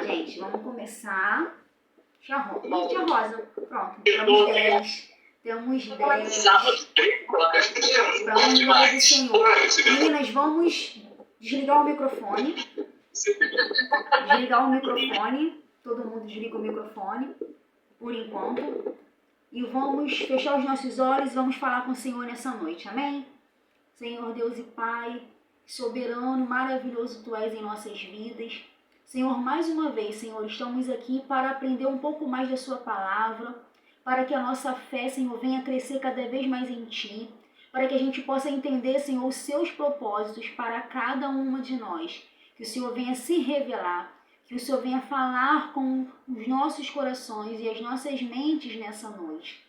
gente, vamos começar. Tia Rosa, pronto. Temos 10. Temos 10. Para a glória do Senhor. Meninas, vamos desligar o microfone. Todo mundo desliga o microfone, por enquanto. E vamos fechar os nossos olhos e vamos falar com o Senhor nessa noite. Amém? Senhor Deus e Pai, soberano, maravilhoso Tu és em nossas vidas. Senhor, mais uma vez, Senhor, estamos aqui para aprender um pouco mais da Sua palavra, para que a nossa fé, Senhor, venha crescer cada vez mais em Ti, para que a gente possa entender, Senhor, os Seus propósitos para cada uma de nós. Que o Senhor venha se revelar, que o Senhor venha falar com os nossos corações e as nossas mentes nessa noite.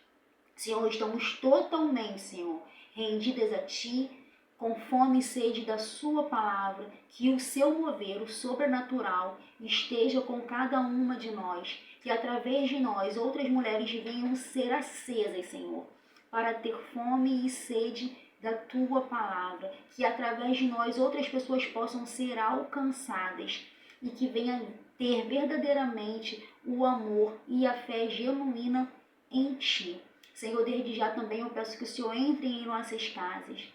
Senhor, estamos totalmente, Senhor, rendidas a Ti, com fome e sede da Sua palavra, que o Seu mover, o sobrenatural, esteja com cada uma de nós, que através de nós outras mulheres venham ser acesas, Senhor, para ter fome e sede da Tua palavra, que através de nós outras pessoas possam ser alcançadas e que venham ter verdadeiramente o amor e a fé genuína em Ti. Senhor, desde já também eu peço que o Senhor entre em nossas casas.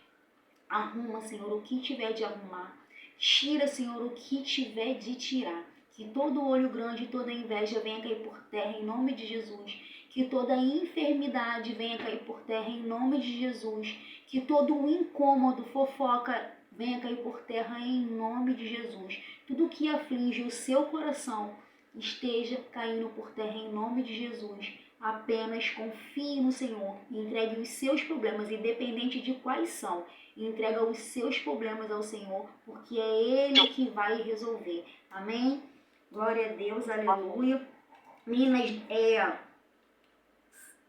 Arruma, Senhor, o que tiver de arrumar. Tira, Senhor, o que tiver de tirar. Que todo olho grande e toda inveja venha cair por terra em nome de Jesus. Que toda enfermidade venha cair por terra em nome de Jesus. Que todo incômodo, fofoca, venha cair por terra em nome de Jesus. Tudo que aflige o seu coração esteja caindo por terra em nome de Jesus. Apenas confie no Senhor e entregue os seus problemas, independente de quais são. Entrega os seus problemas ao Senhor, porque é Ele que vai resolver. Amém? Glória a Deus, aleluia. Meninas,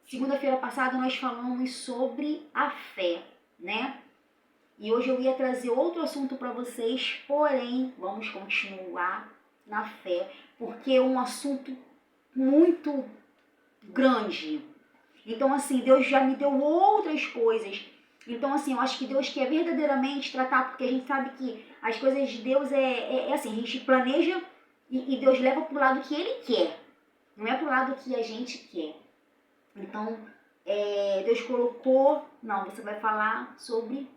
segunda-feira passada nós falamos sobre a fé, né? E hoje eu ia trazer outro assunto para vocês, porém, vamos continuar na fé, porque é um assunto muito grande. Então, assim, Deus já me deu outras coisas. Então, assim, eu acho que Deus quer verdadeiramente tratar, porque a gente sabe que as coisas de Deus é assim, a gente planeja e Deus leva pro lado que Ele quer, não é pro lado que a gente quer. Então, Deus colocou, não, você vai falar sobre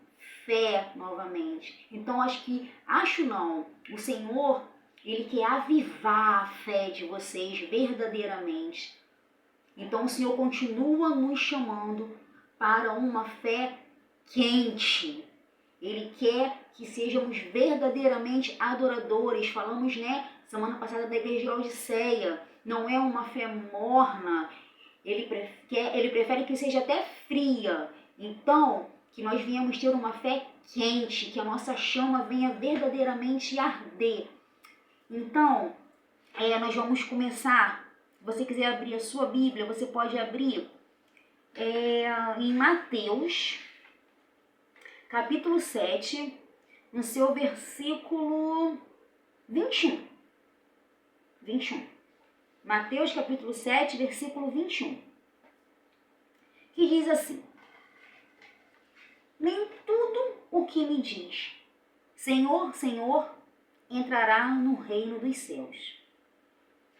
fé novamente. Então, o Senhor, Ele quer avivar a fé de vocês verdadeiramente. Então, o Senhor continua nos chamando para uma fé quente. Ele quer que sejamos verdadeiramente adoradores. Falamos, né, semana passada da igreja de Laodiceia. Não é uma fé morna. Ele prefere que seja até fria. Então, que nós venhamos ter uma fé quente, que a nossa chama venha verdadeiramente arder. Então, nós vamos começar. Se você quiser abrir a sua Bíblia, você pode abrir em Mateus, capítulo 7, no seu versículo 21. Mateus, capítulo 7, versículo 21. Que diz assim: nem tudo o que me diz Senhor, Senhor, entrará no reino dos céus.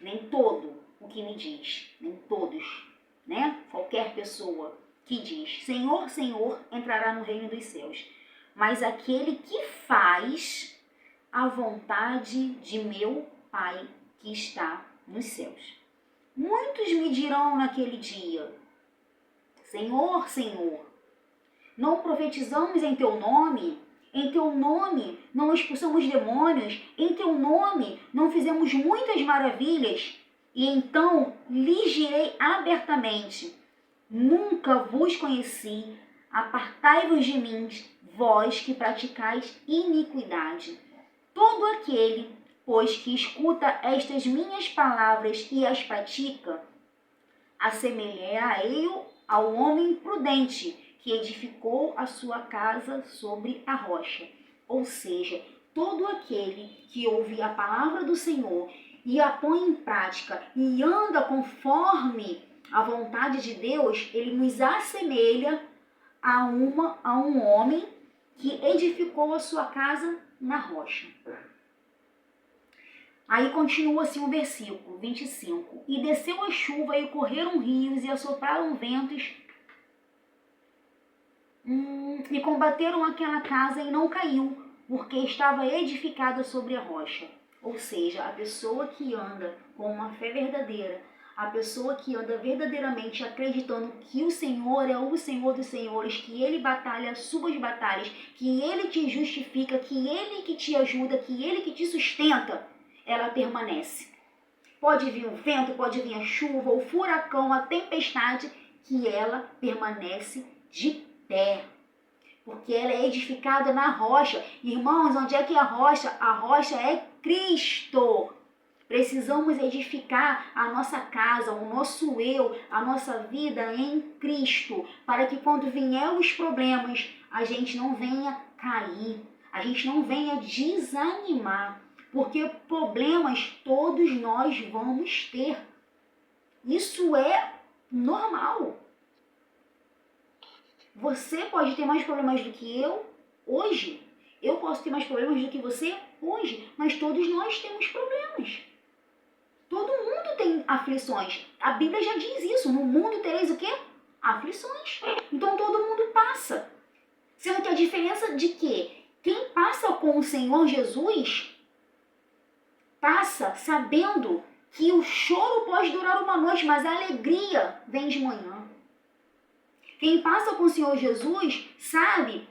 Nem todo o que me diz, nem todos, né? Qualquer pessoa que diz Senhor, Senhor, entrará no reino dos céus. Mas aquele que faz a vontade de meu Pai que está nos céus. Muitos me dirão naquele dia: Senhor, Senhor, não profetizamos em teu nome? Em teu nome não expulsamos demônios? Em teu nome não fizemos muitas maravilhas? E então lhes direi abertamente: nunca vos conheci, apartai-vos de mim, vós que praticais iniquidade. Todo aquele, pois, que escuta estas minhas palavras e as pratica, assemelharei-o ao homem prudente, que edificou a sua casa sobre a rocha. Ou seja, todo aquele que ouve a palavra do Senhor e a põe em prática e anda conforme a vontade de Deus, ele nos assemelha a um homem que edificou a sua casa na rocha. Aí continua assim o versículo 25. E desceu a chuva e correram rios e assopraram ventos e combateram aquela casa e não caiu, porque estava edificada sobre a rocha. Ou seja, a pessoa que anda com uma fé verdadeira, a pessoa que anda verdadeiramente acreditando que o Senhor é o Senhor dos senhores, que Ele batalha as suas batalhas, que Ele te justifica, que Ele que te ajuda, que Ele que te sustenta, ela permanece. Pode vir o vento, pode vir a chuva, o furacão, a tempestade, que ela permanece de pé. Porque ela é edificada na rocha. Irmãos, onde é que é a rocha? A rocha é Cristo. Precisamos edificar a nossa casa, o nosso eu, a nossa vida em Cristo, para que quando vier os problemas, a gente não venha cair, a gente não venha desanimar, porque problemas todos nós vamos ter. Isso é normal. Você pode ter mais problemas do que eu hoje. Eu posso ter mais problemas do que você hoje, mas todos nós temos problemas. Todo mundo tem aflições. A Bíblia já diz isso. No mundo tereis o quê? Aflições. Então todo mundo passa. Sendo que a diferença de que quem passa com o Senhor Jesus passa sabendo que o choro pode durar uma noite, mas a alegria vem de manhã. Quem passa com o Senhor Jesus sabe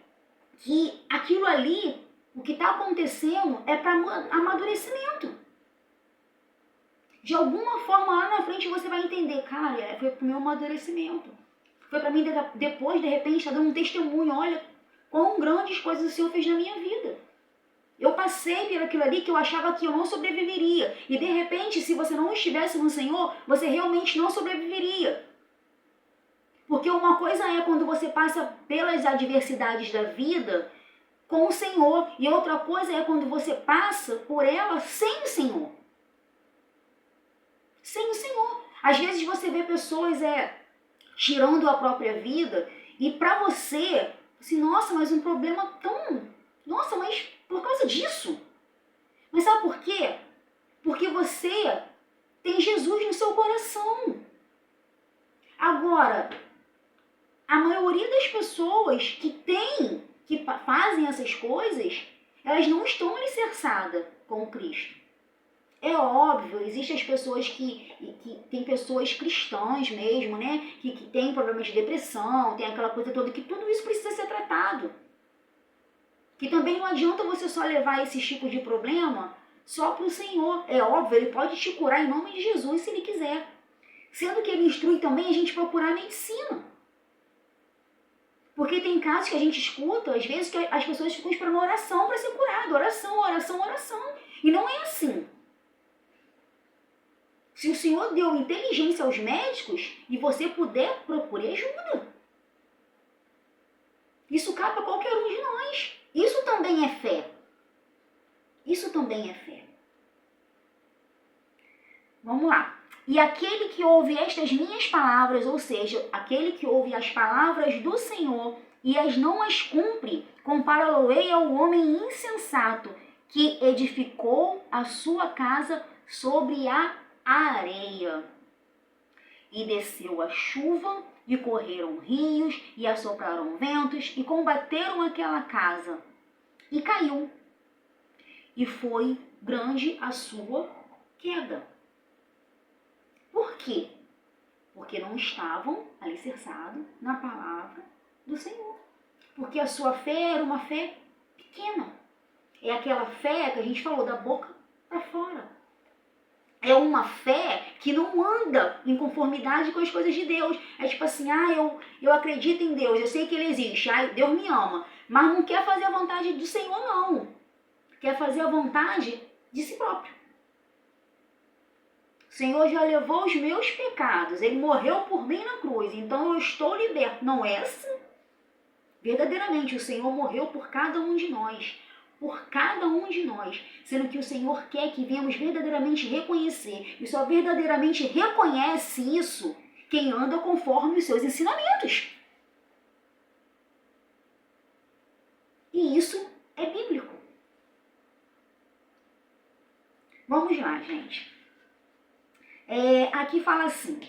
que aquilo ali, o que está acontecendo, é para amadurecimento. De alguma forma, lá na frente, você vai entender, cara, foi para o meu amadurecimento. Foi para mim, depois, de repente, estar dando um testemunho. Olha, quão grandes coisas o Senhor fez na minha vida. Eu passei por aquilo ali que eu achava que eu não sobreviveria. E, de repente, se você não estivesse no Senhor, você realmente não sobreviveria. Porque uma coisa é quando você passa pelas adversidades da vida com o Senhor. E outra coisa é quando você passa por ela sem o Senhor. Sem o Senhor. Às vezes você vê pessoas tirando a própria vida e para você, assim, nossa, mas um problema tão... Nossa, mas por causa disso? Mas sabe por quê? Porque você tem Jesus no seu coração. Agora, a maioria das pessoas que fazem essas coisas, elas não estão alicerçadas com Cristo. É óbvio, existem as pessoas que tem pessoas cristãs mesmo, né? Que tem problemas de depressão, tem aquela coisa toda, que tudo isso precisa ser tratado. Que também não adianta você só levar esse tipo de problema só para o Senhor. É óbvio, Ele pode te curar em nome de Jesus se Ele quiser. Sendo que Ele instrui também a gente procurar a medicina. Porque tem casos que a gente escuta, às vezes, que as pessoas ficam esperando oração para ser curado. Oração, oração, oração. E não é assim. Se o Senhor deu inteligência aos médicos e você puder, procure ajuda. Isso cabe para qualquer um de nós. Isso também é fé. Isso também é fé. Vamos lá. E aquele que ouve estas minhas palavras, ou seja, aquele que ouve as palavras do Senhor e não as cumpre, compara-lo-ei ao homem insensato que edificou a sua casa sobre a areia. E desceu a chuva, e correram rios, e assopraram ventos, e combateram aquela casa. E caiu. E foi grande a sua queda. Por quê? Porque não estavam alicerçados na palavra do Senhor. Porque a sua fé era uma fé pequena. É aquela fé que a gente falou, da boca para fora. É uma fé que não anda em conformidade com as coisas de Deus. É tipo assim, eu acredito em Deus, eu sei que Ele existe, Deus me ama. Mas não quer fazer a vontade do Senhor, não. Quer fazer a vontade de si próprio. O Senhor já levou os meus pecados, Ele morreu por mim na cruz, então eu estou liberto. Não é assim? Verdadeiramente, o Senhor morreu por cada um de nós. Por cada um de nós, sendo que o Senhor quer que venhamos verdadeiramente reconhecer, e só verdadeiramente reconhece isso quem anda conforme os seus ensinamentos. E isso é bíblico. Vamos vamos lá, gente. Aqui fala assim: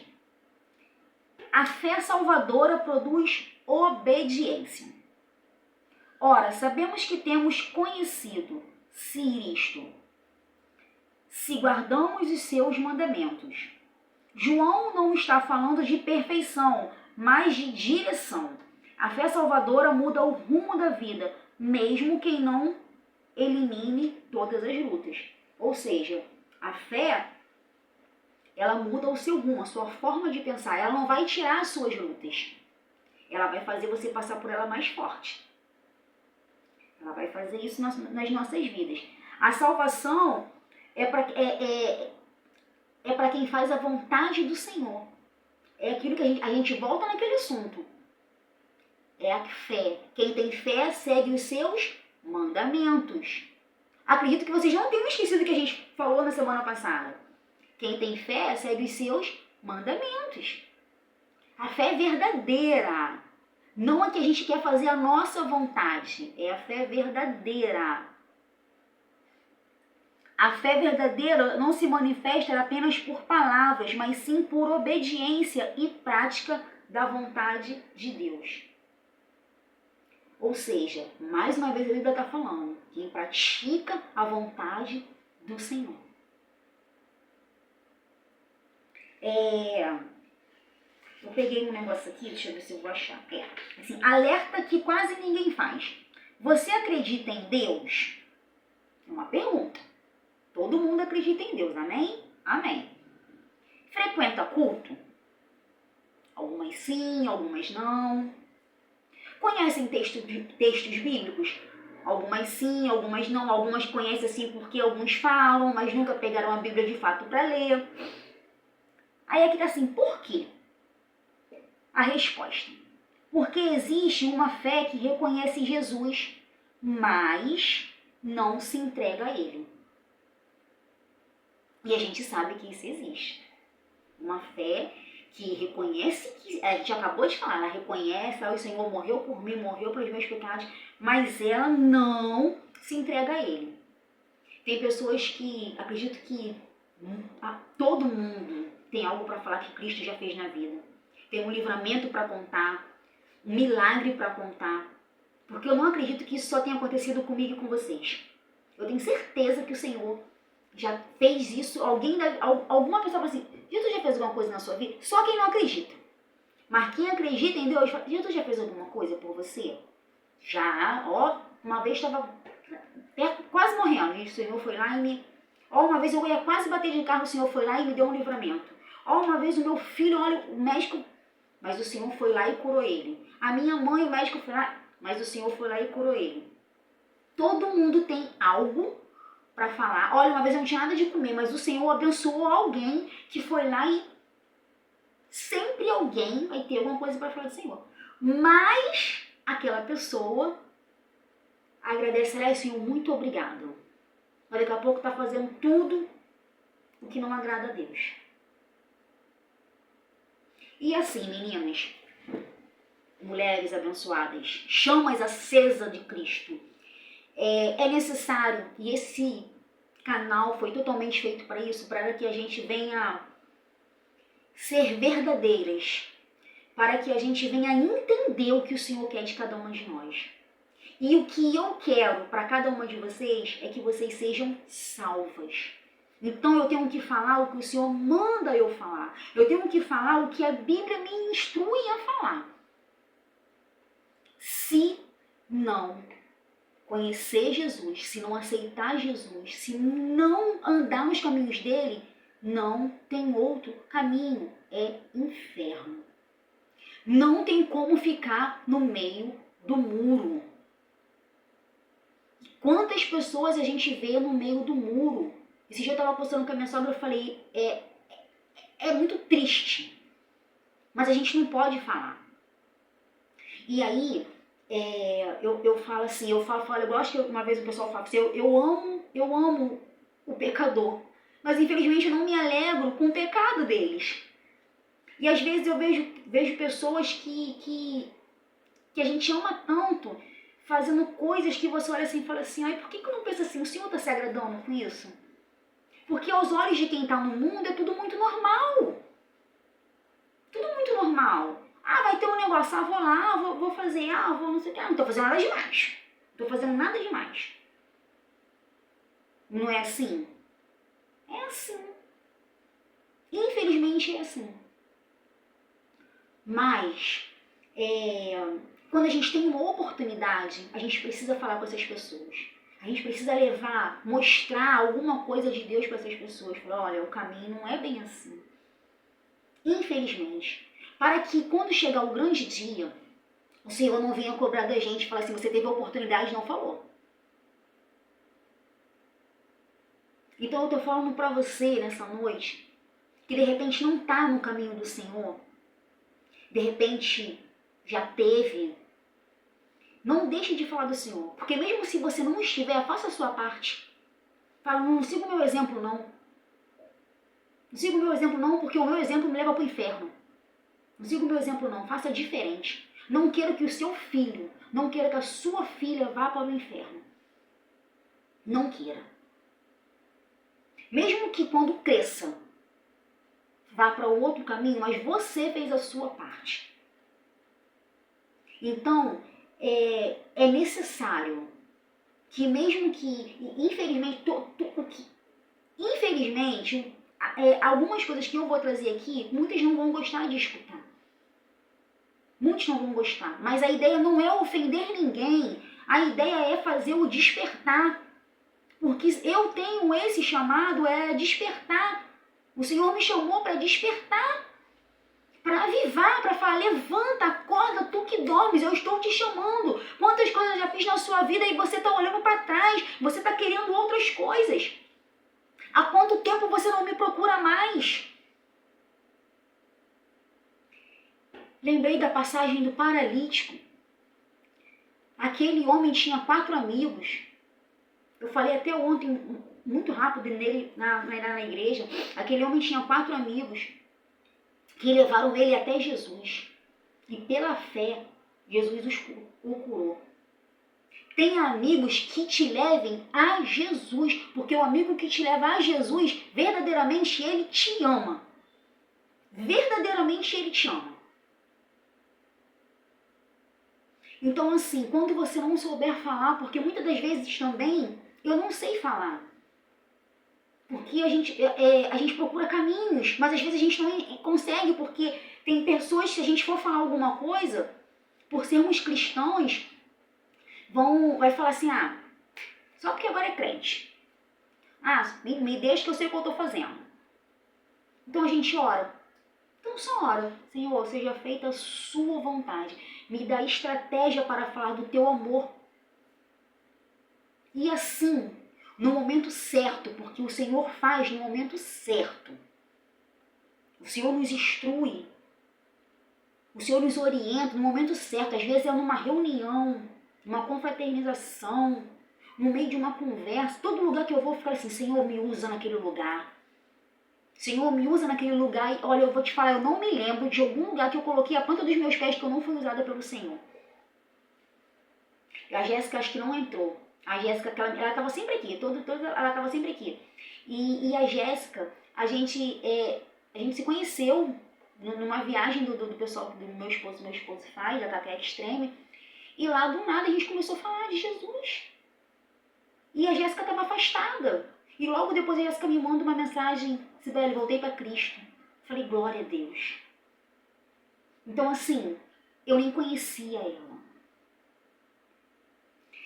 a fé salvadora produz obediência. Ora, sabemos que temos conhecido Cristo, se guardamos os seus mandamentos. João não está falando de perfeição, mas de direção. A fé salvadora muda o rumo da vida, mesmo que não elimine todas as lutas. Ou seja, a fé, ela muda o seu rumo, a sua forma de pensar. Ela não vai tirar as suas lutas. Ela vai fazer você passar por ela mais forte. Ela vai fazer isso nas nossas vidas. A salvação é para quem faz a vontade do Senhor. É aquilo que a gente volta naquele assunto. É a fé. Quem tem fé segue os seus mandamentos. Acredito que vocês não tenham esquecido o que a gente falou na semana passada. Quem tem fé segue os seus mandamentos. A fé é verdadeira. Não é que a gente quer fazer a nossa vontade. É a fé verdadeira. A fé verdadeira não se manifesta apenas por palavras, mas sim por obediência e prática da vontade de Deus. Ou seja, mais uma vez a Bíblia está falando, quem pratica a vontade do Senhor. Eu peguei um negócio aqui, deixa eu ver se eu vou achar. Assim, alerta que quase ninguém faz. Você acredita em Deus? É uma pergunta. Todo mundo acredita em Deus, amém? Amém. Frequenta culto? Algumas sim, algumas não. Conhecem textos bíblicos? Algumas sim, algumas não. Algumas conhecem assim porque alguns falam, mas nunca pegaram a Bíblia de fato para ler. Aí aqui tá assim, por quê? A resposta: porque existe uma fé que reconhece Jesus, mas não se entrega a Ele. E a gente sabe que isso existe. Uma fé que reconhece, que a gente acabou de falar, ela reconhece, o Senhor morreu por mim, morreu pelos meus pecados, mas ela não se entrega a Ele. Tem pessoas que acreditam que todo mundo tem algo para falar que Cristo já fez na vida. Tem um livramento para contar, um milagre para contar. Porque eu não acredito que isso só tenha acontecido comigo e com vocês. Eu tenho certeza que o Senhor já fez isso. Alguma pessoa fala assim, Jesus já fez alguma coisa na sua vida? Só quem não acredita. Mas quem acredita em Deus, fala, Jesus já fez alguma coisa por você? Já, uma vez estava quase morrendo. E o Senhor foi lá e me... uma vez eu ia quase bater de carro, o Senhor foi lá e me deu um livramento. Uma vez o meu filho, o médico... Mas o Senhor foi lá e curou ele. A minha mãe, o médico foi lá... Mas o Senhor foi lá e curou ele. Todo mundo tem algo para falar. Olha, uma vez eu não tinha nada de comer, mas o Senhor abençoou alguém que foi lá e sempre alguém vai ter alguma coisa para falar do Senhor. Mas aquela pessoa agradecerá, Senhor, muito obrigado. Mas daqui a pouco está fazendo tudo o que não agrada a Deus. E assim, meninas, mulheres abençoadas, chamas acesas de Cristo, é necessário, e esse canal foi totalmente feito para isso, para que a gente venha ser verdadeiras, para que a gente venha entender o que o Senhor quer de cada uma de nós. E o que eu quero para cada uma de vocês é que vocês sejam salvas. Então eu tenho que falar o que o Senhor manda eu falar. Eu tenho que falar o que a Bíblia me instrui a falar. Se não conhecer Jesus, se não aceitar Jesus, se não andar nos caminhos dele, não tem outro caminho, é inferno. Não tem como ficar no meio do muro. Quantas pessoas a gente vê no meio do muro? Esse dia eu estava postando com a minha sogra, eu falei, é muito triste, mas a gente não pode falar. E aí, eu falo assim, eu gosto que uma vez o pessoal fala assim, eu amo o pecador, mas infelizmente eu não me alegro com o pecado deles. E às vezes eu vejo pessoas que a gente ama tanto, fazendo coisas que você olha assim e fala assim, ai, por que eu não penso assim, o Senhor está se agradando com isso? Porque aos olhos de quem está no mundo é tudo muito normal. Tudo muito normal. Ah, vai ter um negócio, vou lá, vou fazer, vou não sei o que. Não estou fazendo nada demais. Não estou fazendo nada demais. Não é assim? É assim. Infelizmente é assim. Mas, quando a gente tem uma oportunidade, a gente precisa falar com essas pessoas. A gente precisa mostrar alguma coisa de Deus para essas pessoas. Falar, olha, o caminho não é bem assim. Infelizmente. Para que quando chegar o grande dia, o Senhor não venha cobrar da gente e falar assim, você teve a oportunidade e não falou. Então eu estou falando para você nessa noite, que de repente não está no caminho do Senhor, de repente já teve, não deixe de falar do Senhor. Porque mesmo se você não estiver, faça a sua parte. Fala, não siga o meu exemplo não. Não siga o meu exemplo não, porque o meu exemplo me leva para o inferno. Não siga o meu exemplo não, faça diferente. Não quero que o seu filho, não quero que a sua filha vá para o inferno. Não queira. Mesmo que quando cresça, vá para o outro caminho, mas você fez a sua parte. Então, é necessário que mesmo que, infelizmente, algumas coisas que eu vou trazer aqui, muitas não vão gostar de escutar. Muitos não vão gostar, mas a ideia não é ofender ninguém, a ideia é fazer o despertar. Porque eu tenho esse chamado, é despertar. O Senhor me chamou para despertar, para avivar, para falar, levanta, acorda, tu que dormes, eu estou te chamando. Quantas coisas eu já fiz na sua vida e você está olhando para trás, você está querendo outras coisas. Há quanto tempo você não me procura mais? Lembrei da passagem do paralítico. Aquele homem tinha 4 amigos. Eu falei até ontem, muito rápido, nele na igreja. Aquele homem tinha 4 amigos que levaram ele até Jesus. E pela fé, Jesus o curou. Tenha amigos que te levem a Jesus, porque o amigo que te leva a Jesus, verdadeiramente ele te ama. Verdadeiramente ele te ama. Então assim, quando você não souber falar, porque muitas das vezes também eu não sei falar. Porque a gente procura caminhos, mas às vezes a gente não consegue, porque tem pessoas, se a gente for falar alguma coisa, por sermos cristãos, vai falar assim, só porque agora é crente. Me deixa que eu sei o que eu estou fazendo. Então a gente ora. Então só ora. Senhor, seja feita a sua vontade. Me dá estratégia para falar do teu amor. E assim, no momento certo, porque o Senhor faz no momento certo. O Senhor nos instrui. O Senhor nos orienta no momento certo. Às vezes é numa reunião, uma confraternização, no meio de uma conversa. Todo lugar que eu vou ficar assim, Senhor, me usa naquele lugar. Senhor, me usa naquele lugar. E olha, eu vou te falar, eu não me lembro de algum lugar que eu coloquei a planta dos meus pés que eu não fui usada pelo Senhor. A Jéssica acho que não entrou. A Jéssica, ela estava sempre aqui, ela estava sempre aqui. E a Jéssica, a gente se conheceu numa viagem do pessoal do meu esposo faz, da Tata Extreme. E lá do nada a gente começou a falar de Jesus. E a Jéssica estava afastada. E logo depois a Jéssica me manda uma mensagem, Sibeli, voltei para Cristo. Falei, glória a Deus. Então assim, eu nem conhecia ela.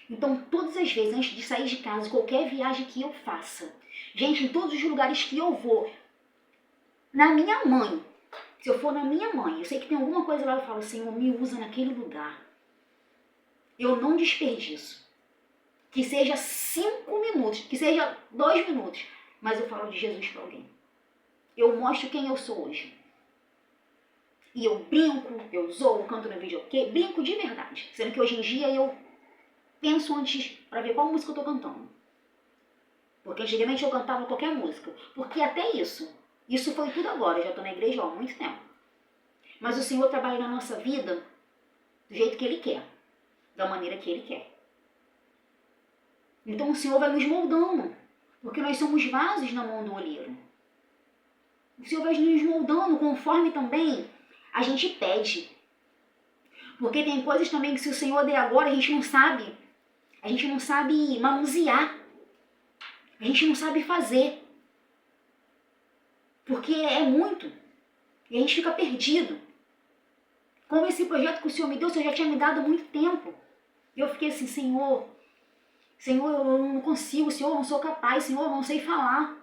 Então, todas as vezes, antes de sair de casa, qualquer viagem que eu faça, gente, em todos os lugares que eu vou, na minha mãe, se eu for na minha mãe, eu sei que tem alguma coisa lá, eu falo, Senhor, me usa naquele lugar. Eu não desperdiço. Que seja 5 minutos, que seja 2 minutos, mas eu falo de Jesus para alguém. Eu mostro quem eu sou hoje. E eu brinco, eu zoo, canto no videokê, brinco de verdade. Sendo que hoje em dia eu penso antes para ver qual música eu tô cantando. Porque antigamente eu cantava qualquer música. Porque até isso foi tudo agora. Eu já tô na igreja há muito tempo. Mas o Senhor trabalha na nossa vida do jeito que Ele quer. Da maneira que Ele quer. Então o Senhor vai nos moldando. Porque nós somos vasos na mão do oleiro. O Senhor vai nos moldando conforme também a gente pede. Porque tem coisas também que se o Senhor der agora, a gente não sabe manusear. A gente não sabe fazer. Porque é muito. E a gente fica perdido. Como esse projeto que o Senhor me deu, o Senhor já tinha me dado há muito tempo. E eu fiquei assim, Senhor, eu não consigo, Senhor, eu não sou capaz, Senhor, eu não sei falar.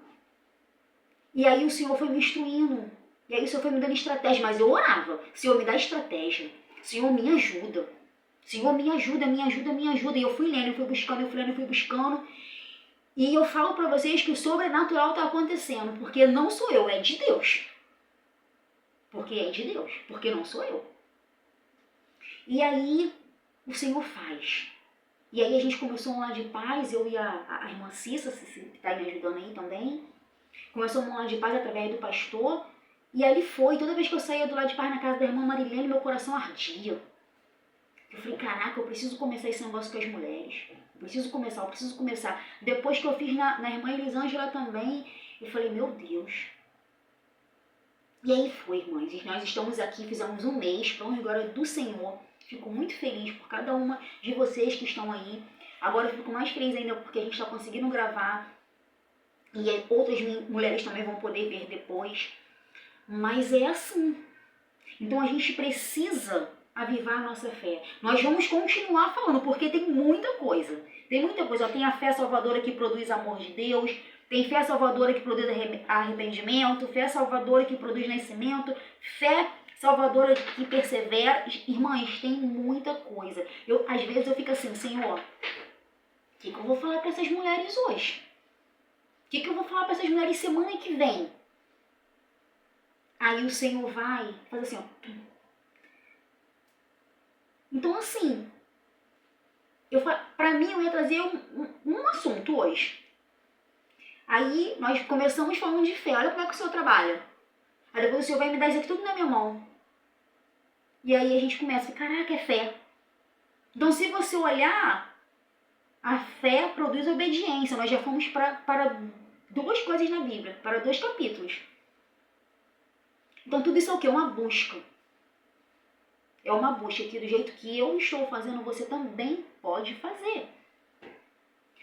E aí o Senhor foi me instruindo. E aí o Senhor foi me dando estratégia. Mas eu orava, Senhor, me dá estratégia. Senhor, me ajuda. Senhor, me ajuda. E eu fui lendo, eu fui buscando. E eu falo para vocês que o sobrenatural está acontecendo. Porque não sou eu, é de Deus. Porque é de Deus, porque não sou eu. E aí o Senhor faz. E aí a gente começou um lar de paz, eu e a irmã Cissa, que está me ajudando aí também. Começou um lar de paz através do pastor. E ali foi, toda vez que eu saía do lar de paz na casa da irmã Marilene, meu coração ardia. Eu falei, caraca, eu preciso começar esse negócio com as mulheres. Eu preciso começar. Depois que eu fiz na irmã Elisângela também, eu falei, meu Deus. E aí foi, irmãs, e nós estamos aqui, fizemos um mês, para honra e glória do Senhor. Fico muito feliz por cada uma de vocês que estão aí. Agora eu fico mais feliz ainda porque a gente está conseguindo gravar. E outras mulheres também vão poder ver depois. Mas é assim. Então a gente precisa avivar a nossa fé. Nós vamos continuar falando, porque tem muita coisa. Tem muita coisa. Tem a fé salvadora que produz amor de Deus. Tem fé salvadora que produz arrependimento. Fé salvadora que produz nascimento. Fé salvadora que persevera. Irmãs, tem muita coisa. Às vezes eu fico assim, Senhor, o que eu vou falar para essas mulheres hoje? O que eu vou falar para essas mulheres semana que vem? Aí o Senhor vai fazer assim, ó. Então assim, pra mim eu ia trazer um assunto hoje. Aí nós começamos falando de fé. Olha como é que o Senhor trabalha. Aí depois o Senhor vai me dar isso aqui tudo na minha mão. E aí a gente começa, caraca, é fé. Então se você olhar, a fé produz obediência. Nós já fomos para 2 coisas na Bíblia, para 2 capítulos. Então tudo isso é o quê? Uma busca. É uma busca que do jeito que eu estou fazendo, você também pode fazer.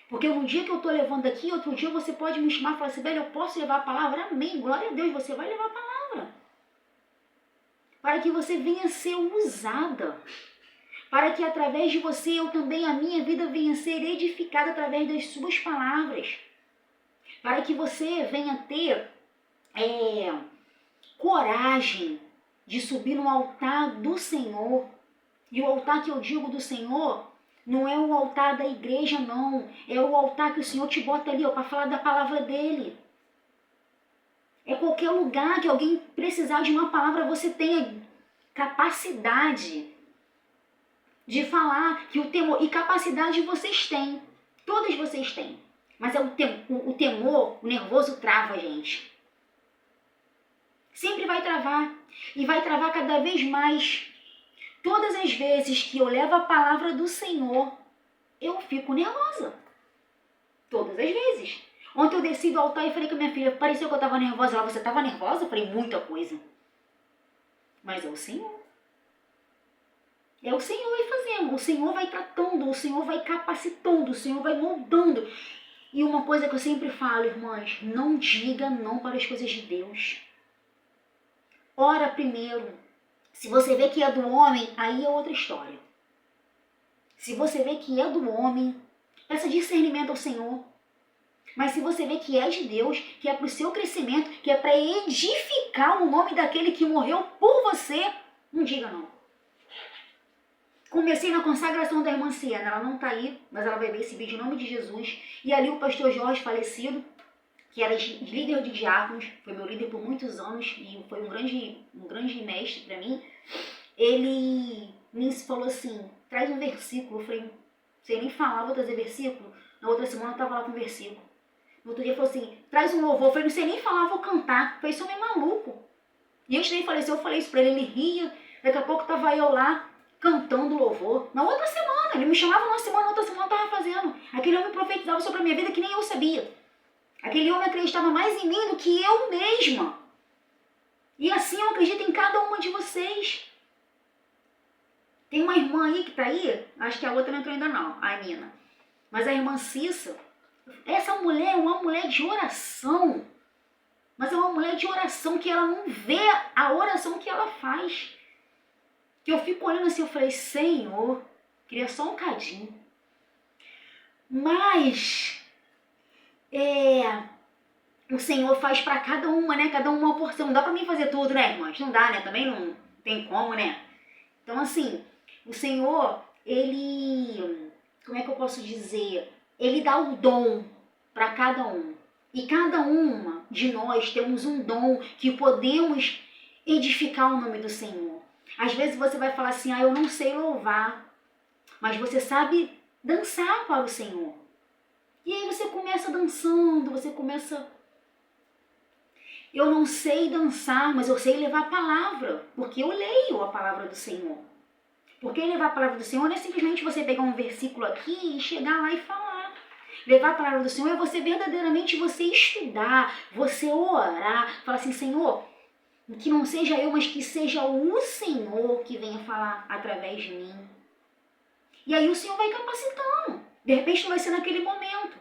Porque um dia que eu estou levando aqui, outro dia você pode me chamar e falar assim, velho, eu posso levar a palavra? Amém. Glória a Deus, você vai levar a palavra. Para que você venha ser usada. Para que através de você, eu também, a minha vida venha ser edificada através das suas palavras. Para que você venha ter coragem de subir no altar do Senhor. E o altar que eu digo do Senhor não é o altar da igreja, não. É o altar que o Senhor te bota ali, para falar da palavra dele. É qualquer lugar que alguém precisar de uma palavra, você tenha capacidade de falar que o temor... E capacidade vocês têm. Todas vocês têm. Mas o temor, o nervoso trava a gente. Sempre vai travar. E vai travar cada vez mais. Todas as vezes que eu levo a palavra do Senhor, eu fico nervosa. Todas as vezes. Ontem eu desci do altar e falei com a minha filha, pareceu que eu estava nervosa. Ela, você estava nervosa? Eu falei, muita coisa. Mas é o Senhor. É o Senhor vai fazendo. O Senhor vai tratando, o Senhor vai capacitando, o Senhor vai moldando. E uma coisa que eu sempre falo, irmãs, não diga não para as coisas de Deus. Ora primeiro. Se você vê que é do homem, aí é outra história. Se você vê que é do homem, peça discernimento ao Senhor. Mas se você vê que é de Deus, que é para o seu crescimento, que é para edificar o nome daquele que morreu por você, não diga não. Comecei na consagração da irmã Siena, ela não está aí, mas ela vai ver esse vídeo em nome de Jesus. E ali o pastor Jorge, falecido, que era líder de diáconos, foi meu líder por muitos anos e foi um grande mestre para mim, ele me falou assim, traz um versículo. Eu falei, sei nem falar, vou trazer versículo. Na outra semana eu estava lá com o versículo. No outro dia falou assim, traz um louvor. Eu falei, não sei nem falar, vou cantar. Eu falei, isso é maluco. E antes dele falecer, eu falei isso para ele, ele ria. Daqui a pouco estava eu lá cantando louvor. Na outra semana, ele me chamava numa semana, na outra semana eu estava fazendo. Aquele homem profetizava sobre a minha vida que nem eu sabia. Aquele homem acreditava mais em mim do que eu mesma. E assim eu acredito em cada uma de vocês. Tem uma irmã aí que tá aí, acho que a outra não entrou ainda não, a Nina. Mas a irmã Cissa, essa mulher é uma mulher de oração. Mas é uma mulher de oração que ela não vê a oração que ela faz. Que eu fico olhando assim, eu falei, Senhor, queria só um cadinho. Mas o Senhor faz para cada uma, né? Cada uma porção. Não dá para mim fazer tudo, né, irmãs? Não dá, né? Também não tem como, né? Então, assim, o Senhor, ele... Como é que eu posso dizer? Ele dá o dom para cada um. E cada uma de nós temos um dom que podemos edificar o nome do Senhor. Às vezes você vai falar assim, eu não sei louvar, mas você sabe dançar para o Senhor. E aí você começa dançando, você começa... Eu não sei dançar, mas eu sei levar a palavra, porque eu leio a palavra do Senhor. Porque levar a palavra do Senhor não é simplesmente você pegar um versículo aqui e chegar lá e falar. Levar a palavra do Senhor é você verdadeiramente você estudar, você orar, falar assim, Senhor, que não seja eu, mas que seja o Senhor que venha falar através de mim. E aí o Senhor vai capacitando. De repente não vai ser naquele momento.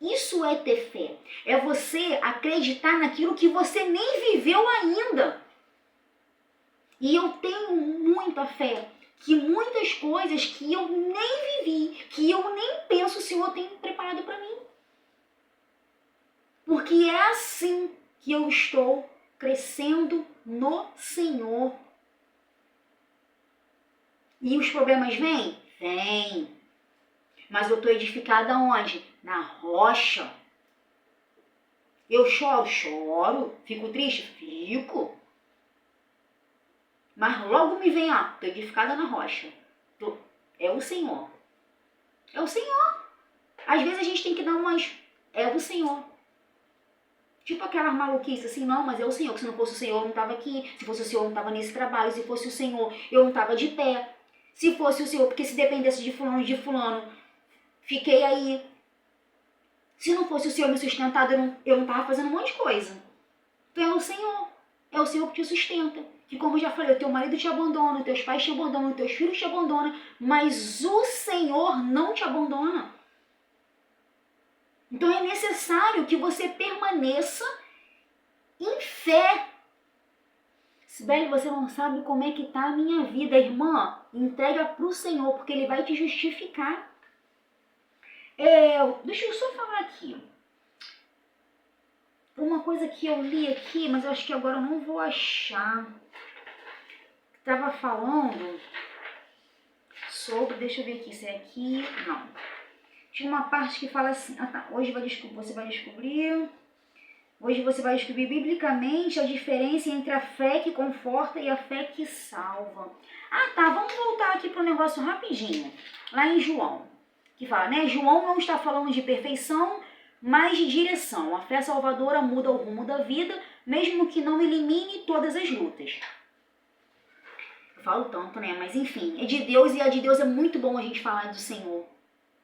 Isso é ter fé. É você acreditar naquilo que você nem viveu ainda. E eu tenho muita fé que muitas coisas que eu nem vivi, que eu nem penso, o Senhor tem preparado para mim. Porque é assim que eu estou crescendo no Senhor. E os problemas vêm? Vêm. Mas eu estou edificada onde? Na rocha. Eu choro? Choro. Fico triste? Fico. Mas logo me vem, estou edificada na rocha. É o Senhor. É o Senhor. Às vezes a gente tem que dar umas... É o Senhor. Tipo aquelas maluquices assim, não, mas é o Senhor. Que se não fosse o Senhor, eu não estava aqui. Se fosse o Senhor, eu não estava nesse trabalho. Se fosse o Senhor, eu não estava de pé. Se fosse o Senhor, porque se dependesse de fulano, fiquei aí. Se não fosse o Senhor me sustentado, eu não estava fazendo um monte de coisa. Então é o Senhor. É o Senhor que te sustenta. Que como eu já falei, o teu marido te abandona, os teus pais te abandonam, os teus filhos te abandonam, mas o Senhor não te abandona. Então é necessário que você permaneça em fé. Sibeli, você não sabe como é que está a minha vida, irmã. Entrega para o Senhor, porque Ele vai te justificar. Deixa eu só falar aqui. Uma coisa que eu li aqui, mas eu acho que agora eu não vou achar. Estava falando sobre, deixa eu ver aqui, se é aqui, não. Tinha uma parte que fala assim, hoje você vai descobrir biblicamente a diferença entre a fé que conforta e a fé que salva. Vamos voltar aqui para o negócio rapidinho, lá em João, que fala, né, João não está falando de perfeição, mas de direção. A fé salvadora muda o rumo da vida, mesmo que não elimine todas as lutas. Eu falo tanto, né? Mas enfim, é de Deus e a de Deus é muito bom a gente falar do Senhor.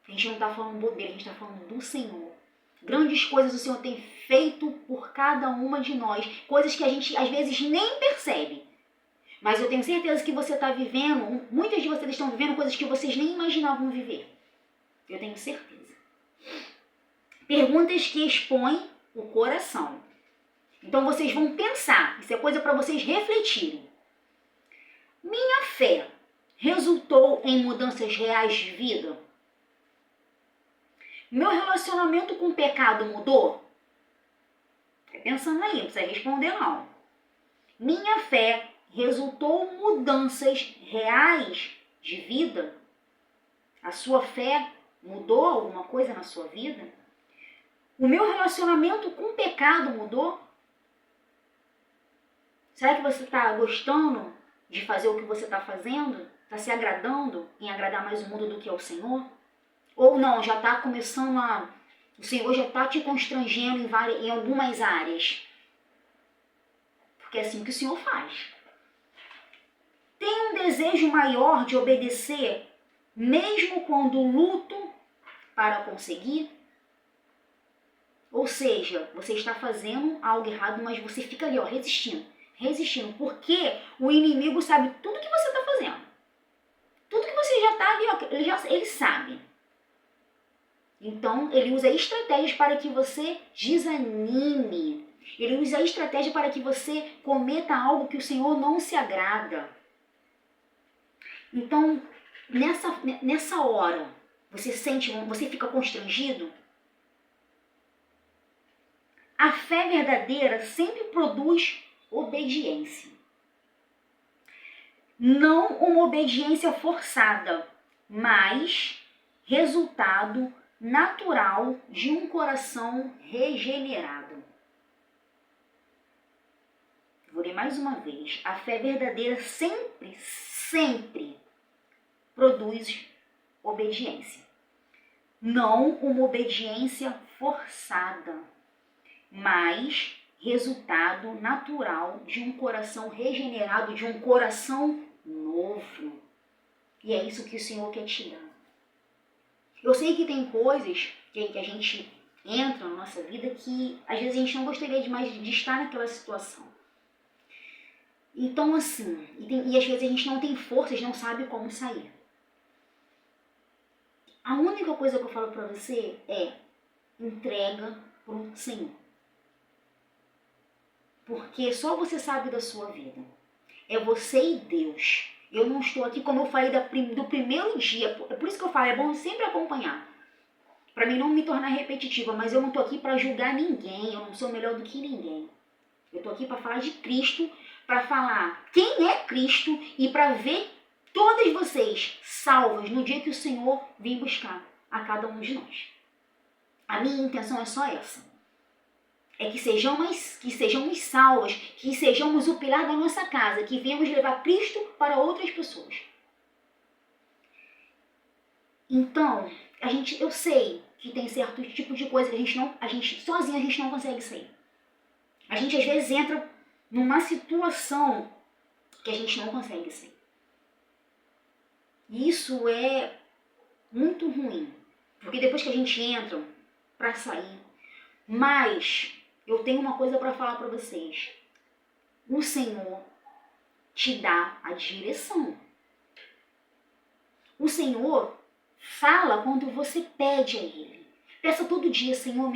A gente não está falando bobeira, a gente está falando do Senhor. Grandes coisas o Senhor tem feito por cada uma de nós. Coisas que a gente às vezes nem percebe. Mas eu tenho certeza que você está vivendo, muitas de vocês estão vivendo coisas que vocês nem imaginavam viver. Eu tenho certeza. Perguntas que expõem o coração. Então vocês vão pensar, isso é coisa para vocês refletirem. Minha fé resultou em mudanças reais de vida? Meu relacionamento com o pecado mudou? Vai pensando aí, não precisa responder não. Minha fé resultou em mudanças reais de vida? A sua fé mudou alguma coisa na sua vida? O meu relacionamento com o pecado mudou? Será que você está gostando de fazer o que você está fazendo? Está se agradando em agradar mais o mundo do que ao Senhor? Ou não, já está começando a... O Senhor já está te constrangendo em algumas áreas. Porque é assim que o Senhor faz. Tem um desejo maior de obedecer, mesmo quando luto para conseguir? Ou seja, você está fazendo algo errado, mas você fica ali, ó, resistindo, porque o inimigo sabe tudo que você está fazendo. Tudo que você já está ali, ó, ele sabe. Então, ele usa estratégias para que você desanime. Ele usa estratégia para que você cometa algo que o Senhor não se agrada. Então, nessa hora, você fica constrangido? A fé verdadeira sempre produz obediência. Não uma obediência forçada, mas resultado natural de um coração regenerado. Vou ler mais uma vez. A fé verdadeira sempre produz obediência. Não uma obediência forçada, mas resultado natural de um coração regenerado, de um coração novo. E é isso que o Senhor quer te dar. Eu sei que tem coisas que a gente entra na nossa vida que às vezes a gente não gostaria mais de estar naquela situação. Então assim, e às vezes a gente não tem forças, não sabe como sair. A única coisa que eu falo para você é entrega pro Senhor. Porque só você sabe da sua vida. É você e Deus. Eu não estou aqui, como eu falei do primeiro dia. É por isso que eu falo, é bom sempre acompanhar. Para mim não me tornar repetitiva, mas eu não estou aqui para julgar ninguém. Eu não sou melhor do que ninguém. Eu estou aqui para falar de Cristo, para falar quem é Cristo e para ver todas vocês salvas no dia que o Senhor vir buscar a cada um de nós. A minha intenção é só essa. É que sejamos salvas, que sejamos o pilar da nossa casa, que venhamos levar Cristo para outras pessoas. Então, eu sei que tem certo tipo de coisa que sozinha a gente não consegue sair. A gente às vezes entra numa situação que a gente não consegue sair. E isso é muito ruim, porque depois que a gente entra para sair, mas eu tenho uma coisa para falar para vocês. O Senhor te dá a direção. O Senhor fala quando você pede a Ele. Peça todo dia, Senhor,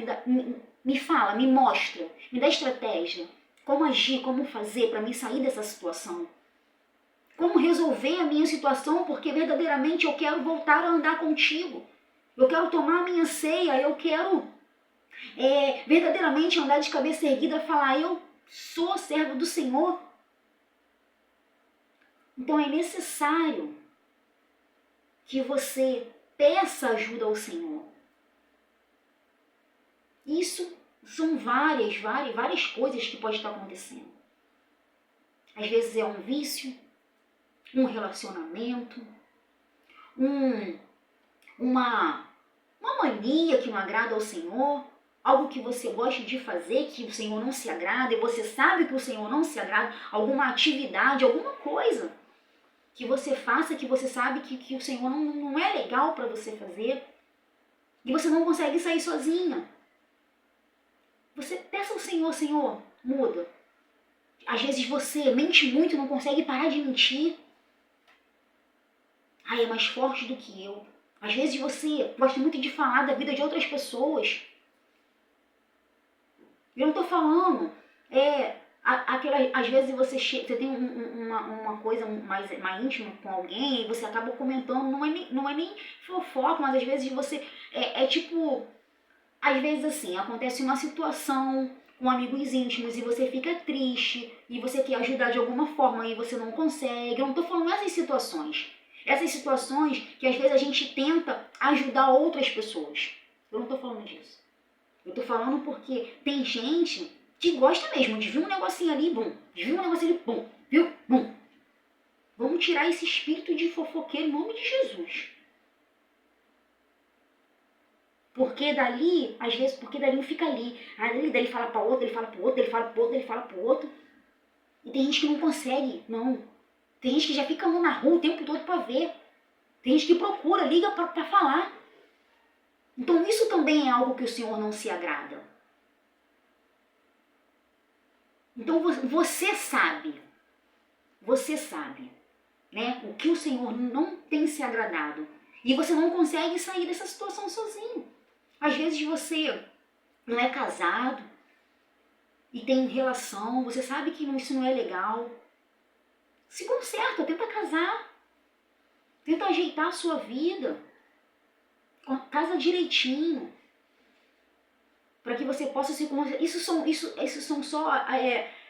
me fala, me mostra, me dá estratégia. Como agir, como fazer para me sair dessa situação. Como resolver a minha situação, porque verdadeiramente eu quero voltar a andar contigo. Eu quero tomar a minha ceia, eu quero verdadeiramente andar de cabeça erguida, falar, eu sou servo do Senhor. Então é necessário que você peça ajuda ao Senhor. Isso são várias coisas que podem estar acontecendo. Às vezes é um vício, um relacionamento, uma mania que não agrada ao Senhor, algo que você gosta de fazer, que o Senhor não se agrada, e você sabe que o Senhor não se agrada, alguma atividade, alguma coisa que você faça, que você sabe que o Senhor não é legal para você fazer, e você não consegue sair sozinha. Você peça ao Senhor, Senhor, muda. Às vezes você mente muito e não consegue parar de mentir. É mais forte do que eu. Às vezes você gosta muito de falar da vida de outras pessoas. Eu não estou falando, às vezes você tem uma coisa mais íntima com alguém e você acaba comentando, não é nem fofoca, mas às vezes você, tipo, às vezes assim, acontece uma situação com amigos íntimos e você fica triste e você quer ajudar de alguma forma e você não consegue. Eu não estou falando essas situações que às vezes a gente tenta ajudar outras pessoas. Eu não estou falando disso. Eu tô falando porque tem gente que gosta mesmo de ver um negocinho ali, bum. De ver um negocinho ali, bum. Viu? Bum. Vamos tirar esse espírito de fofoqueiro em nome de Jesus. Porque dali, às vezes, um fica ali. Daí ele fala para outro, ele fala para outro, ele fala para outro, ele fala para outro. E tem gente que não consegue, não. Tem gente que já fica na rua o tempo todo para ver. Tem gente que liga para falar. Então isso também é algo que o Senhor não se agrada. Então você sabe, né, o que o Senhor não tem se agradado. E você não consegue sair dessa situação sozinho. Às vezes você não é casado e tem relação, você sabe que isso não é legal. Se conserta, tenta casar. Tenta ajeitar a sua vida. Casa direitinho. Para que você possa se consertar. Isso são só...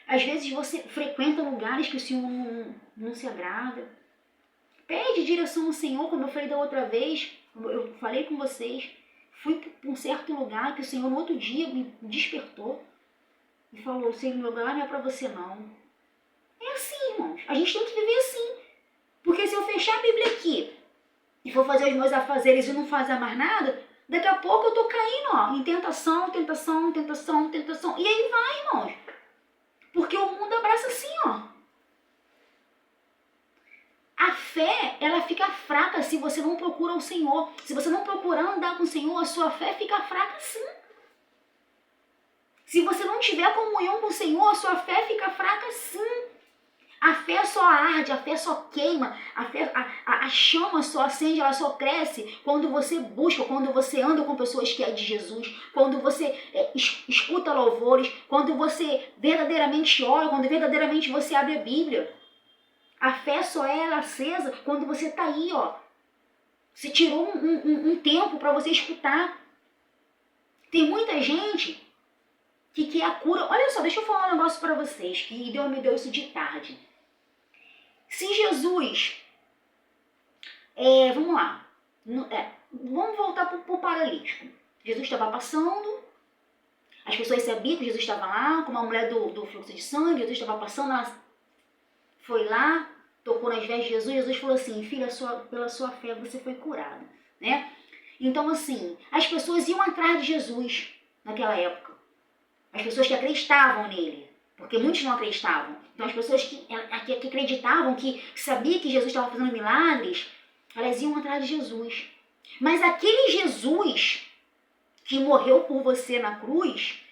às vezes você frequenta lugares que o Senhor não se agrada. Pede direção ao Senhor, como eu falei da outra vez. Eu falei com vocês. Fui para um certo lugar que o Senhor no outro dia me despertou. E falou, Senhor, meu lugar não é para você não. É assim, irmãos. A gente tem que viver assim. Porque se eu fechar a Bíblia aqui e for fazer os meus afazeres e não fazer mais nada, daqui a pouco eu tô caindo, ó, em tentação. E aí vai, irmãos. Porque o mundo abraça assim, ó. A fé, ela fica fraca se você não procura o Senhor. Se você não procurar andar com o Senhor, a sua fé fica fraca sim. Se você não tiver comunhão com o Senhor, a sua fé fica fraca sim. A fé só arde, a fé só queima, a chama só acende, ela só cresce quando você busca, quando você anda com pessoas que é de Jesus, quando você escuta louvores, quando você verdadeiramente ora, quando verdadeiramente você abre a Bíblia. A fé só é acesa quando você está aí, ó. Você tirou um tempo para você escutar. Tem muita gente que quer a cura. Olha só, deixa eu falar um negócio para vocês, que Deus me deu isso de tarde. Se Jesus... vamos lá. Vamos voltar para o paralítico. Jesus estava passando, as pessoas sabiam que Jesus estava lá, como a mulher do fluxo de sangue, Jesus estava passando, ela foi lá, tocou nas vestes de Jesus, Jesus falou assim, filha, pela sua fé você foi curada, né? Então assim, as pessoas iam atrás de Jesus naquela época. As pessoas que acreditavam nele, porque muitos não acreditavam. Então as pessoas que acreditavam, que sabiam que Jesus estava fazendo milagres, elas iam atrás de Jesus. Mas aquele Jesus que morreu por você na cruz,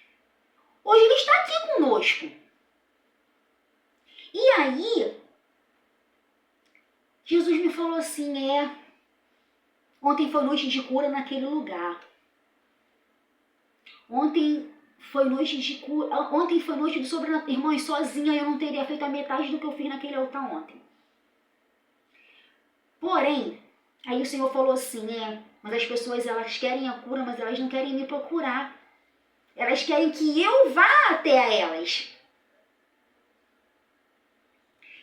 hoje ele está aqui conosco. E aí, Jesus me falou assim, ontem foi noite de cura naquele lugar. Ontem foi noite de cura, ontem foi noite do sobrenatural. Irmãos, sozinha eu não teria feito a metade do que eu fiz naquele altar ontem. Porém, aí o Senhor falou assim, mas as pessoas elas querem a cura, mas elas não querem me procurar. Elas querem que eu vá até elas.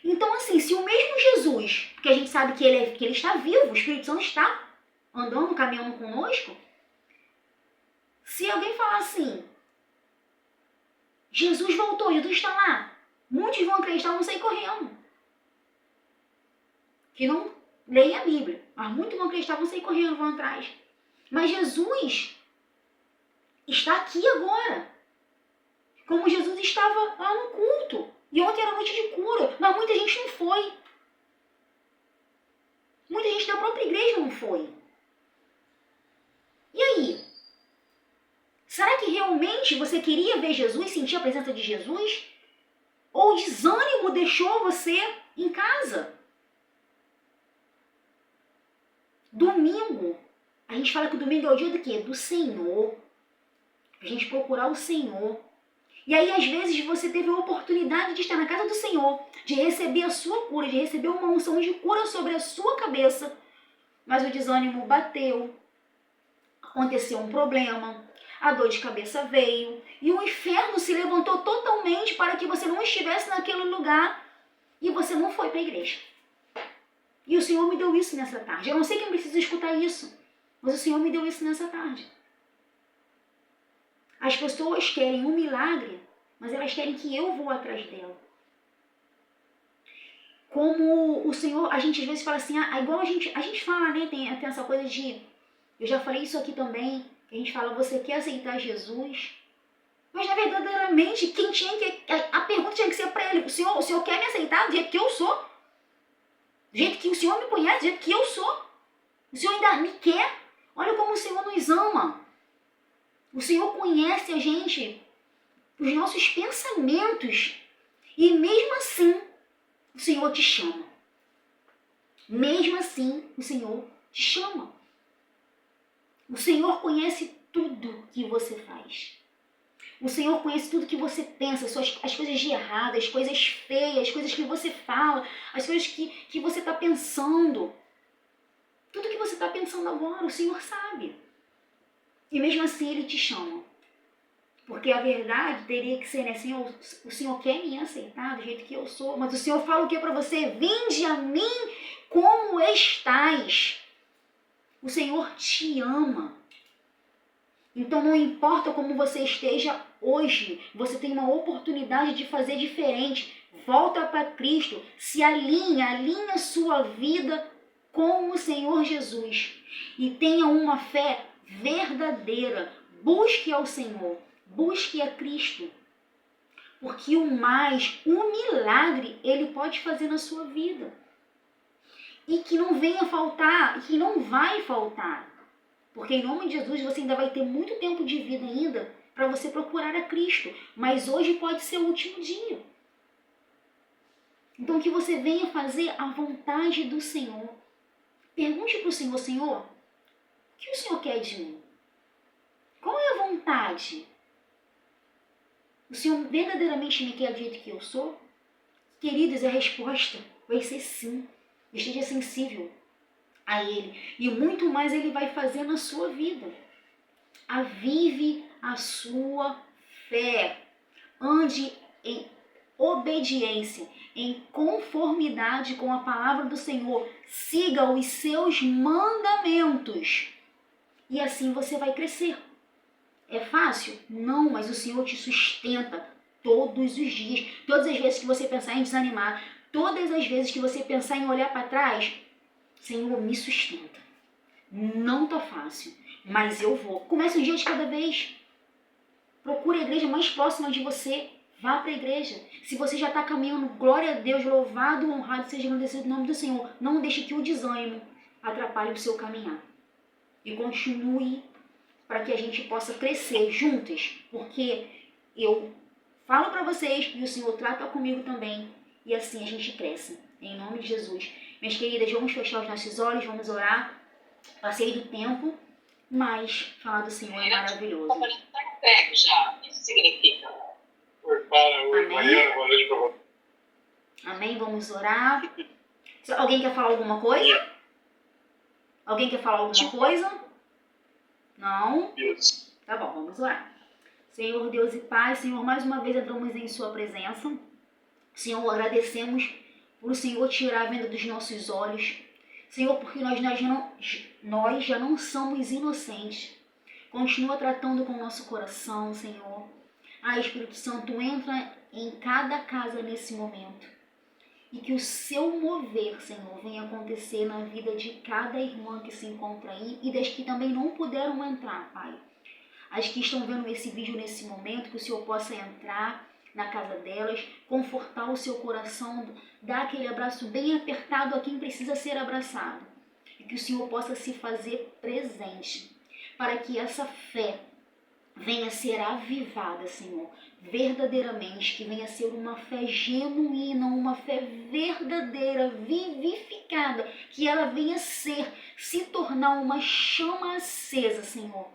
Então assim, se o mesmo Jesus, porque a gente sabe que ele está vivo, o Espírito Santo está andando, caminhando conosco, se alguém falar assim, Jesus voltou, Jesus está lá, muitos vão acreditar, vão sair correndo. Que não leem a Bíblia, mas muitos vão acreditar, vão sair correndo, vão atrás. Mas Jesus está aqui agora, como Jesus estava lá no culto. E ontem era noite de cura, mas muita gente não foi. Muita gente da própria igreja não foi. E aí? Será que realmente você queria ver Jesus, sentir a presença de Jesus? Ou o desânimo deixou você em casa? Domingo. A gente fala que o domingo é o dia do quê? Do Senhor. A gente procurar o Senhor. E aí, às vezes, você teve a oportunidade de estar na casa do Senhor, de receber a sua cura, de receber uma unção de cura sobre a sua cabeça. Mas o desânimo bateu, aconteceu um problema, a dor de cabeça veio, e o inferno se levantou totalmente para que você não estivesse naquele lugar e você não foi para a igreja. E o Senhor me deu isso nessa tarde. Eu não sei quem precisa escutar isso, mas o Senhor me deu isso nessa tarde. As pessoas querem um milagre, mas elas querem que eu vou atrás dela. Como o Senhor, a gente às vezes fala assim, igual a gente fala, né, tem essa coisa de, eu já falei isso aqui também, que a gente fala, você quer aceitar Jesus? Mas, verdadeiramente, a pergunta tinha que ser para ele, o senhor quer me aceitar do jeito que eu sou? Do jeito que o Senhor me conhece, do jeito que eu sou? O Senhor ainda me quer? Olha como o Senhor nos ama. O Senhor conhece a gente, os nossos pensamentos. E mesmo assim, o Senhor te chama. Mesmo assim, o Senhor te chama. O Senhor conhece tudo que você faz. O Senhor conhece tudo que você pensa, as coisas de errado, as coisas feias, as coisas que você fala, as coisas que você está pensando. Tudo que você está pensando agora, o Senhor sabe. E mesmo assim Ele te chama. Porque a verdade teria que ser, né? Senhor, o Senhor quer me aceitar do jeito que eu sou, mas o Senhor fala o que para você? Vinde a mim como estás. O Senhor te ama. Então não importa como você esteja hoje, você tem uma oportunidade de fazer diferente. Volta para Cristo, se alinha a sua vida com o Senhor Jesus. E tenha uma fé verdadeira. Busque ao Senhor, busque a Cristo. Porque o milagre, Ele pode fazer na sua vida. E que não venha faltar, e que não vai faltar. Porque em nome de Jesus você ainda vai ter muito tempo de vida ainda para você procurar a Cristo. Mas hoje pode ser o último dia. Então que você venha fazer a vontade do Senhor. Pergunte para o Senhor, Senhor, o que o Senhor quer de mim? Qual é a vontade? O Senhor verdadeiramente me quer do jeito que eu sou? Queridos, a resposta vai ser sim. Esteja sensível a Ele. E muito mais Ele vai fazer na sua vida. Avive a sua fé. Ande em obediência, em conformidade com a palavra do Senhor. Siga os seus mandamentos. E assim você vai crescer. É fácil? Não, mas o Senhor te sustenta todos os dias. Todas as vezes que você pensar em desanimar, todas as vezes que você pensar em olhar para trás, Senhor, me sustenta. Não tá fácil, mas eu vou. Comece um dia de cada vez. Procure a igreja mais próxima de você. Vá para a igreja. Se você já está caminhando, glória a Deus, louvado, honrado, seja agradecido o nome do Senhor. Não deixe que o desânimo atrapalhe o seu caminhar. E continue para que a gente possa crescer juntas. Porque eu falo para vocês e o Senhor trata comigo também. E assim a gente cresce. Em nome de Jesus. Minhas queridas, vamos fechar os nossos olhos, vamos orar. Passei do tempo, mas falar do Senhor é maravilhoso. Já. Isso significa. Amém? Amém? Vamos orar. Alguém quer falar alguma coisa? Alguém quer falar alguma coisa? Não? Tá bom, vamos orar. Senhor Deus e Pai, Senhor, mais uma vez entramos em Sua presença. Senhor, agradecemos por o Senhor tirar a venda dos nossos olhos. Senhor, porque nós já não somos inocentes. Continua tratando com o nosso coração, Senhor. Espírito Santo, entra em cada casa nesse momento. E que o seu mover, Senhor, venha acontecer na vida de cada irmã que se encontra aí e das que também não puderam entrar, Pai. As que estão vendo esse vídeo nesse momento, que o Senhor possa entrar na casa delas, confortar o seu coração, dar aquele abraço bem apertado a quem precisa ser abraçado. E que o Senhor possa se fazer presente, para que essa fé venha a ser avivada, Senhor, verdadeiramente, que venha a ser uma fé genuína, uma fé verdadeira, vivificada, que ela venha se tornar uma chama acesa, Senhor.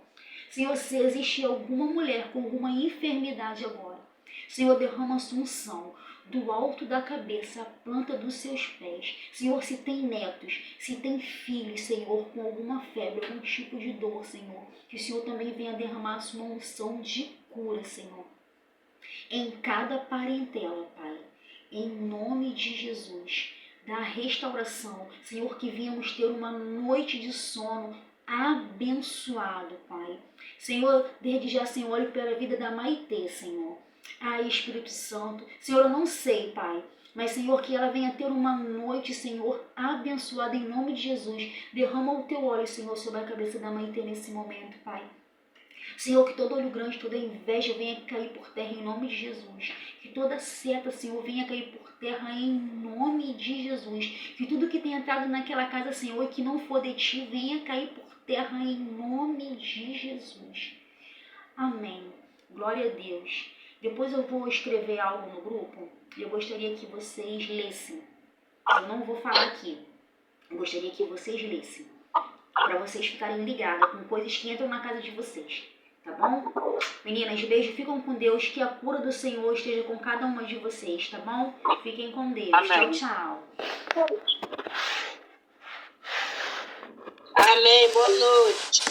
Senhor, se existe alguma mulher com alguma enfermidade agora, Senhor, derrama a sua unção do alto da cabeça à planta dos seus pés. Senhor, se tem netos, se tem filhos, Senhor, com alguma febre, algum tipo de dor, Senhor, que o Senhor também venha derramar a sua unção de cura, Senhor, em cada parentela, Pai, em nome de Jesus, da restauração, Senhor, que venhamos ter uma noite de sono abençoado, Pai. Senhor, desde já, Senhor, olhe pela vida da Maitê, Senhor. Espírito Santo, Senhor, eu não sei, Pai, mas, Senhor, que ela venha ter uma noite, Senhor, abençoada em nome de Jesus. Derrama o teu óleo, Senhor, sobre a cabeça da Maitê nesse momento, Pai. Senhor, que todo olho grande, toda inveja venha cair por terra em nome de Jesus. Que toda seta, Senhor, venha cair por terra em nome de Jesus. Que tudo que tem entrado naquela casa, Senhor, e que não for de ti, venha cair por terra em nome de Jesus. Amém. Glória a Deus. Depois eu vou escrever algo no grupo eu gostaria que vocês lessem. Eu não vou falar aqui. Eu gostaria que vocês lessem. Para vocês ficarem ligadas com coisas que entram na casa de vocês. Tá bom? Meninas, beijo. Ficam com Deus. Que a cura do Senhor esteja com cada uma de vocês. Tá bom? Fiquem com Deus. Amém. Tchau, tchau. Amém. Boa noite.